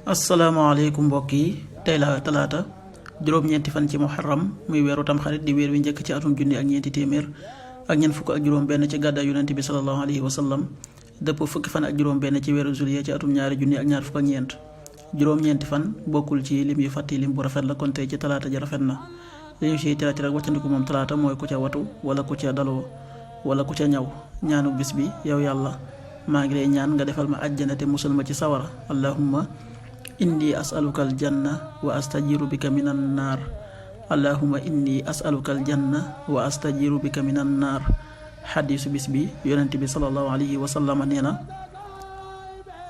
asalaamaaleykum mbokk yi tey la talaata juróom-ñeenti fan ci muharram muy weeru tamxarit di weer wi njëkk ci atum junni ak ñeenti téeméer ak ñeent fukk ak juróom benn ci gàddaay yonent bi sallallahu alayhi wa sallam dëpp fukki fan ak juróom benn ci weeru juillet ci atum ñaari junni ak ñaar fukk ak ñeent juróom-ñeenti fan bokkul ci lim yu fàtti lim bu rafet la kon tey ci talaata ji rafet na li ñu siy tirati rek wàccandiku moom talaata mooy ku ca watu wala ku ca daloo wala ku ca ñaw ñaanu bis bi yow yàlla maa ngi lay ñaan nga defal ma àjjana te musal ma ci sawara allahumma inni as'aluka aljanna wa astajiru bika minan naar allahumma inni as'aluka aljanna wa astajiru bika minan naar xadiisu bis bi yonent bi sallallahu alayhi wa sallam nee na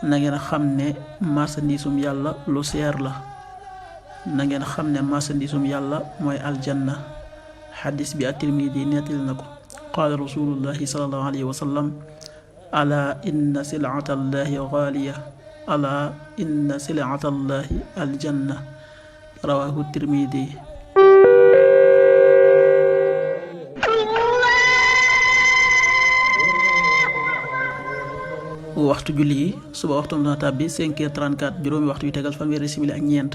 ngeen xam ne marchandisum yàlla lu seer la na ngeen xam ne marchandisum yàlla mooy aljanna xadiis bi at-Tirmidi nettali na ko qaala rasulullahi sallallahu alayhi wa sallam ala inna silata allahi gaaliya ala inna silata allahi aljanna rawahu Tirmidi. waxtu julli yi suba waxtu na tàbbi 5h34 juróomi waxtu yu tegal fanweeri simili ak ñeent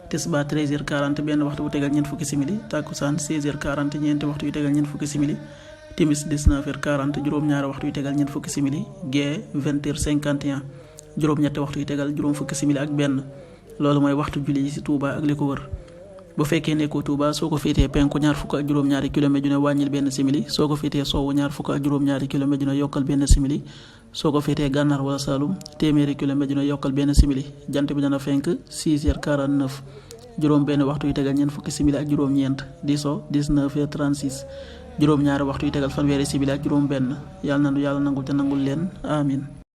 tisbaar 13h40 benn waxtu bu tegal ñeent fukki simili takkusaan 16h40 ñeenti waxtu yu tegal ñeent fukki simili timis 19h40 juróom-ñaari waxtu yu tegal ñeent fukki simili gee 20h51 juróom-ñetti waxtu yu tegal juróom fukki simili ak benn loolu mooy waxtu julli yi ci Touba ak li ko wër bu fekkee nekkoo Touba soo ko féetee penku ñaar fukk ak juróom-ñaari kilomètre ju ne wàññil benn simili soo ko féetee sowwu ñaar fukk ak juróom-ñaari kilomètre ju ne yokkal benn simili soo ko féetee gànnaar wala Saalum téeméeri kilomètre ju ne yokkal benn simili jant bi dana fenk 6h49 juróom benn waxtu yu tegal ñeent fukki simili ak juróom-ñeent di so 19h36 juróom-ñaari waxtu yu tegal fanweeri simili ak juróom benn yàlla nangul te nangul leen amin